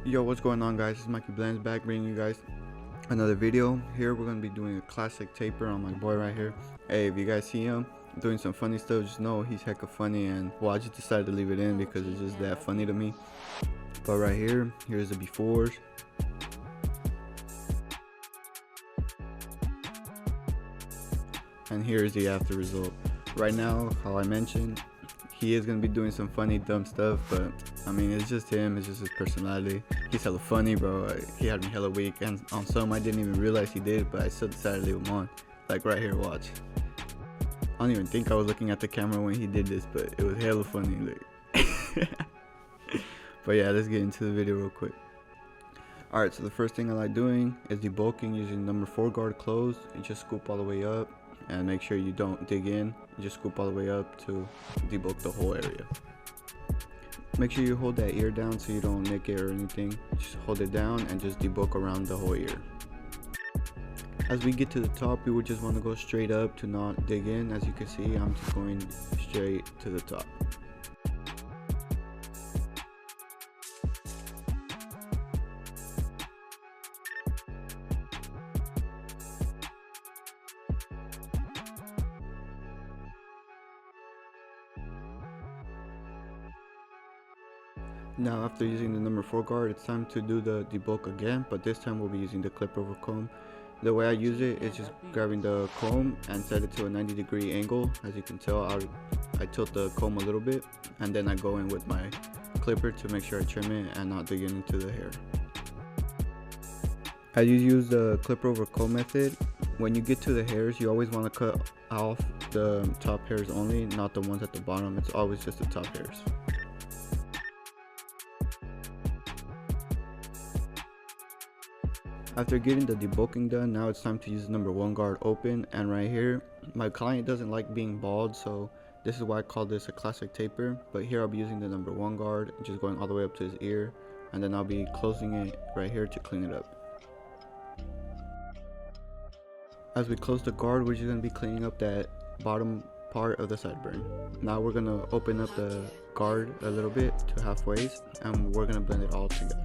Yo, what's going on, guys? It's Mikey Blends back, bringing you guys another video. Here we're gonna be doing a classic taper on my boy right here. Hey, if you guys see him doing some funny stuff, just know he's hecka funny, and well, I just decided to leave it in because it's just that funny to me. But right here, here's the befores. And here's the after result. Right now, how I mentioned, he is gonna be doing some funny, dumb stuff, but I mean, it's just him, it's just his personality. He's hella funny, bro. He had me hella weak, and on some I didn't even realize he did, but I still decided to leave him on. Like right here, watch. I don't even think I was looking at the camera when he did this, but it was hella funny. Like. But yeah, let's get into the video real quick. Alright, so the first thing I like doing is debulking using number 4 guard closed. You just scoop all the way up and make sure you don't dig in. You just scoop all the way up to debulk the whole area. Make sure you hold that ear down so you don't nick it or anything. Just hold it down and just debulk around the whole ear. As we get to the top, we would just want to go straight up to not dig in. As you can see, I'm just going straight to the top. Now, after using the number 4 guard, it's time to do the debulk again, but this time we'll be using the clip over comb. The way I use it is just grabbing the comb and set it to a 90-degree angle. As you can tell, I tilt the comb a little bit, and then I go in with my clipper to make sure I trim it and not dig into the hair. As you use the clipper over comb method, when you get to the hairs, you always want to cut off the top hairs only, not the ones at the bottom. It's always just the top hairs. After getting the debulking done, now it's time to use the number 1 guard open. And right here, my client doesn't like being bald, so this is why I call this a classic taper. But here I'll be using the number 1 guard, just going all the way up to his ear, and then I'll be closing it right here to clean it up. As we close the guard, we're just going to be cleaning up that bottom part of the sideburn. Now we're going to open up the guard a little bit to halfway, and we're going to blend it all together.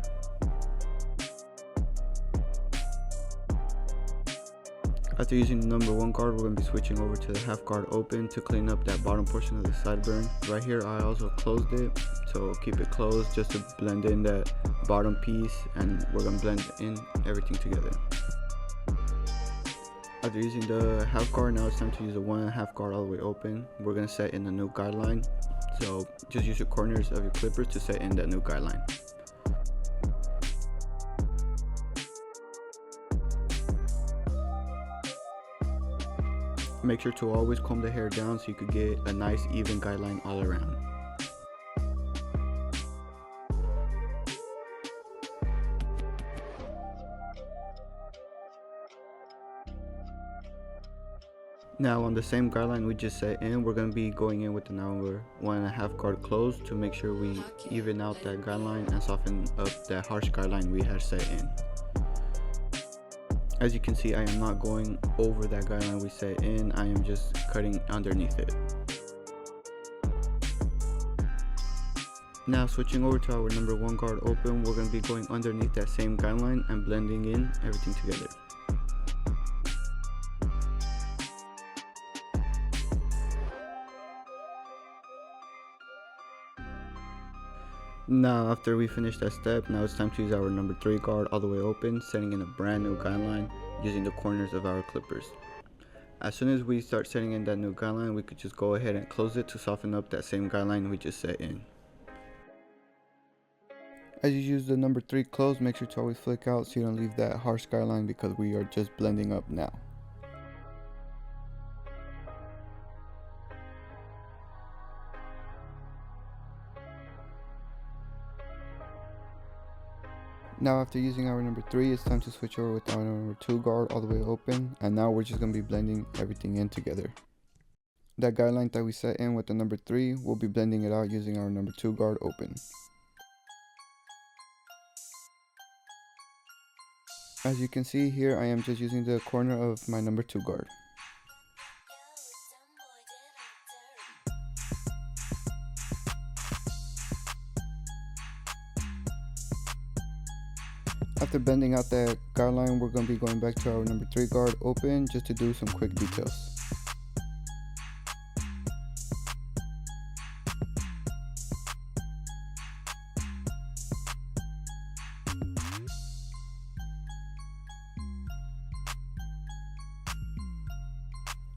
After using the number 1 guard, we're going to be switching over to the half guard open to clean up that bottom portion of the sideburn. Right here I also closed it, so keep it closed just to blend in that bottom piece, and we're going to blend in everything together. After using the half guard, now it's time to use the 1.5 guard all the way open. We're going to set in the new guideline, so just use your corners of your clippers to set in that new guideline. Make sure to always comb the hair down so you could get a nice even guideline all around. Now on the same guideline we just set in, we're going to be going in with the number 1.5 guard closed to make sure we even out that guideline and soften up that harsh guideline we had set in. As you can see, I am not going over that guideline we set in, I am just cutting underneath it. Now switching over to our number 1 guard open, we're going to be going underneath that same guideline and blending in everything together. Now after we finish that step, now it's time to use our number 3 guard all the way open, setting in a brand new guideline using the corners of our clippers. As soon as we start setting in that new guideline, we could just go ahead and close it to soften up that same guideline we just set in. As you use the number 3 closed, make sure to always flick out so you don't leave that harsh guideline, because we are just blending up now. Now after using our number 3, it's time to switch over with our number 2 guard all the way open, and now we're just going to be blending everything in together. That guideline that we set in with the number 3, we'll be blending it out using our number 2 guard open. As you can see here, I am just using the corner of my number 2 guard. After bending out that guard line, we're going to be going back to our number 3 guard open just to do some quick details.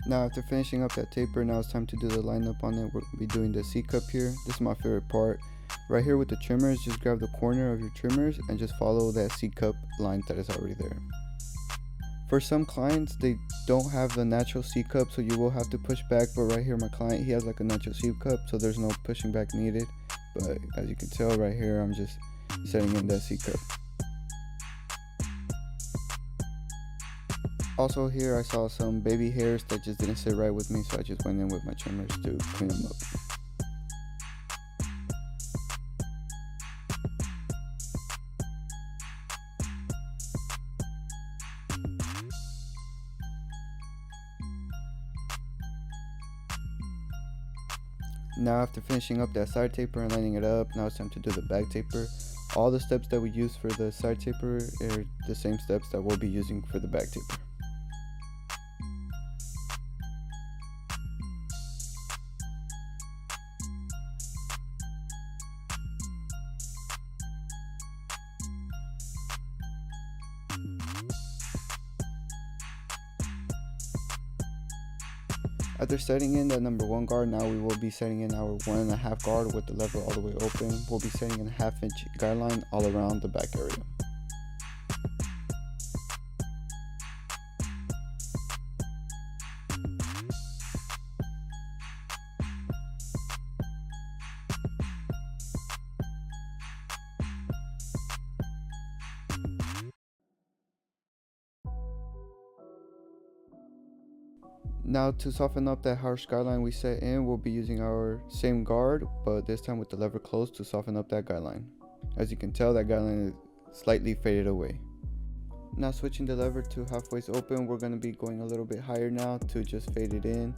Now after finishing up that taper, now it's time to do the lineup on it. We're going to be doing the C cup here. This is my favorite part. Right here with the trimmers, just grab the corner of your trimmers and just follow that C cup line that is already there. For some clients, they don't have the natural C cup, so you will have to push back, but right here my client, he has like a natural C cup, so there's no pushing back needed. But as you can tell right here, I'm just setting in that C cup. Also here I saw some baby hairs that just didn't sit right with me, so I just went in with my trimmers to clean them up. Now after finishing up that side taper and lining it up, now it's time to do the back taper. All the steps that we use for the side taper are the same steps that we'll be using for the back taper. After setting in that number 1 guard, now we will be setting in our 1.5 guard with the lever all the way open. We'll be setting in a 1/2 inch guide line all around the back area. Now to soften up that harsh guideline we set in, we'll be using our same guard, but this time with the lever closed to soften up that guideline. As you can tell, that guideline is slightly faded away. Now switching the lever to halfways open, we're going to be going a little bit higher now to just fade it in.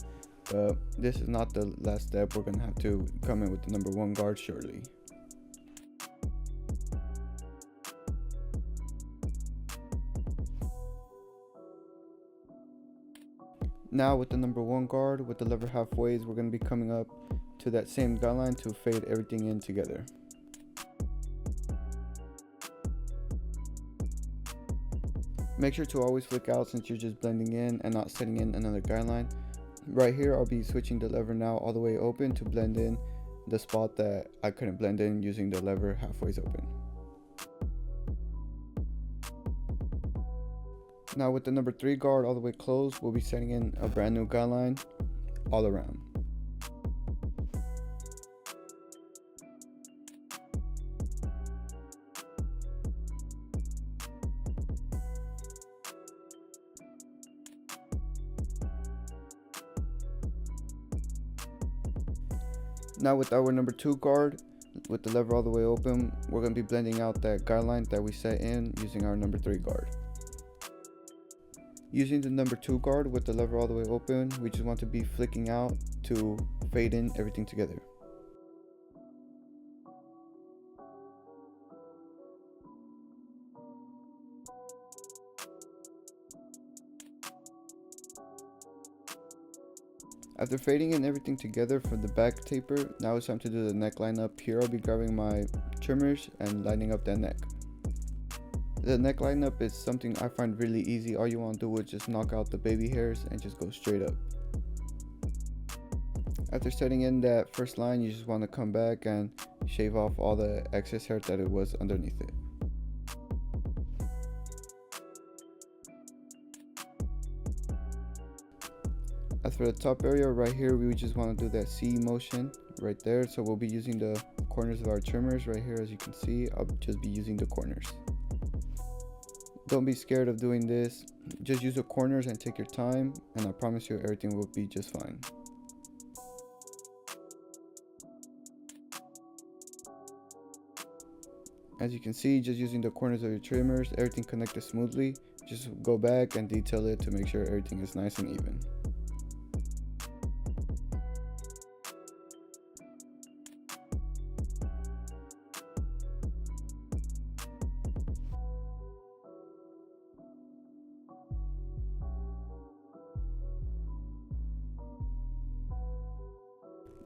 But this is not the last step. We're going to have to come in with the number 1 guard shortly. Now with the number 1 guard, with the lever halfways, we're going to be coming up to that same guideline to fade everything in together. Make sure to always flick out since you're just blending in and not setting in another guideline. Right here, I'll be switching the lever now all the way open to blend in the spot that I couldn't blend in using the lever halfways open. Now with the number 3 guard all the way closed, we'll be setting in a brand new guideline all around. Now with our number 2 guard, with the lever all the way open, we're going to be blending out that guideline that we set in using our number 3 guard. Using the number 2 guard with the lever all the way open, we just want to be flicking out to fade in everything together. After fading in everything together for the back taper, now it's time to do the neckline up. Here I'll be grabbing my trimmers and lining up that neck. The neck lineup is something I find really easy. All you want to do is just knock out the baby hairs and just go straight up. After setting in that first line, you just want to come back and shave off all the excess hair that it was underneath it. As for the top area right here, we just want to do that C motion right there. So we'll be using the corners of our trimmers right here. As you can see, I'll just be using the corners. Don't be scared of doing this. Just use the corners and take your time, and I promise you everything will be just fine. As you can see, just using the corners of your trimmers, everything connected smoothly. Just go back and detail it to make sure everything is nice and even.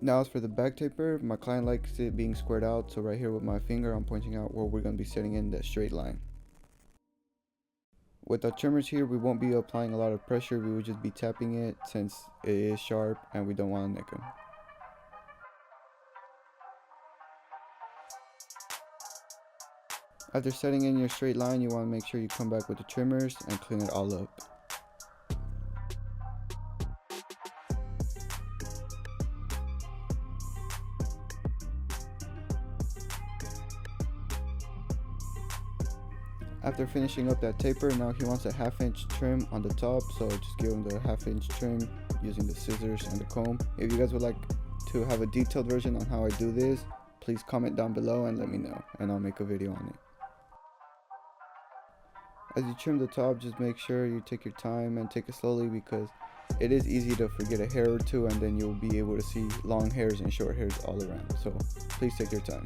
Now as for the back taper, my client likes it being squared out, so right here with my finger I'm pointing out where we're going to be setting in that straight line. With our trimmers here, we won't be applying a lot of pressure, we would just be tapping it since it is sharp and we don't want to nick them. After setting in your straight line, you want to make sure you come back with the trimmers and clean it all up. After finishing up that taper, now he wants a 1/2 inch trim on the top, so just give him the 1/2 inch trim using the scissors and the comb. If you guys would like to have a detailed version on how I do this, please comment down below and let me know, and I'll make a video on it. As you trim the top, just make sure you take your time and take it slowly, because it is easy to forget a hair or two and then you'll be able to see long hairs and short hairs all around, so please take your time.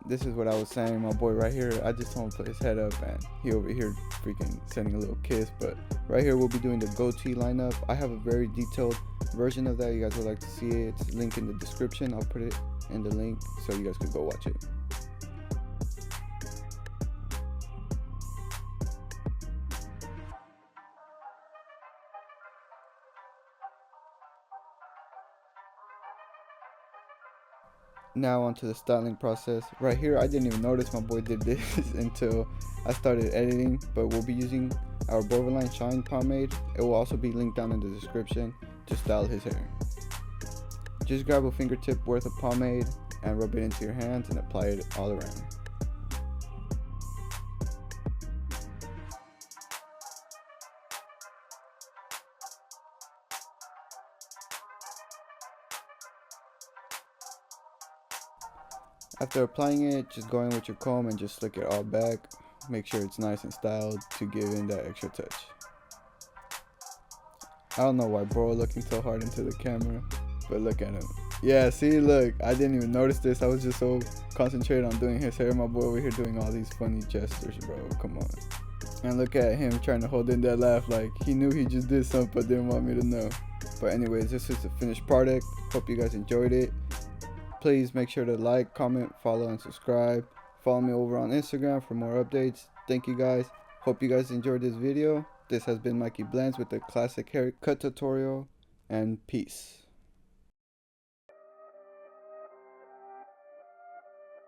This is what I was saying, my boy right here, I just told him to put his head up and he over here freaking sending a little kiss. But right here we'll be doing the goatee lineup. I have a very detailed version of that. You guys would like to see it, it's linked in the description. I'll put it in the link so you guys can go watch it. Now onto the styling process. Right here I didn't even notice my boy did this until I started editing, but we'll be using our Borvoline Shine pomade. It will also be linked down in the description to style his hair. Just grab a fingertip worth of pomade and rub it into your hands and apply it all around. After applying it, just go in with your comb and just slick it all back. Make sure it's nice and styled to give in that extra touch. I don't know why bro looking so hard into the camera, but look at him. Yeah, see, look, I didn't even notice this. I was just so concentrated on doing his hair. My boy over here doing all these funny gestures, bro. Come on. And look at him trying to hold in that laugh like he knew he just did something but didn't want me to know. But anyways, this is the finished product. Hope you guys enjoyed it. Please make sure to like, comment, follow, and subscribe. Follow me over on Instagram for more updates. Thank you guys. Hope you guys enjoyed this video. This has been Mikey Blends with the classic haircut tutorial, and peace.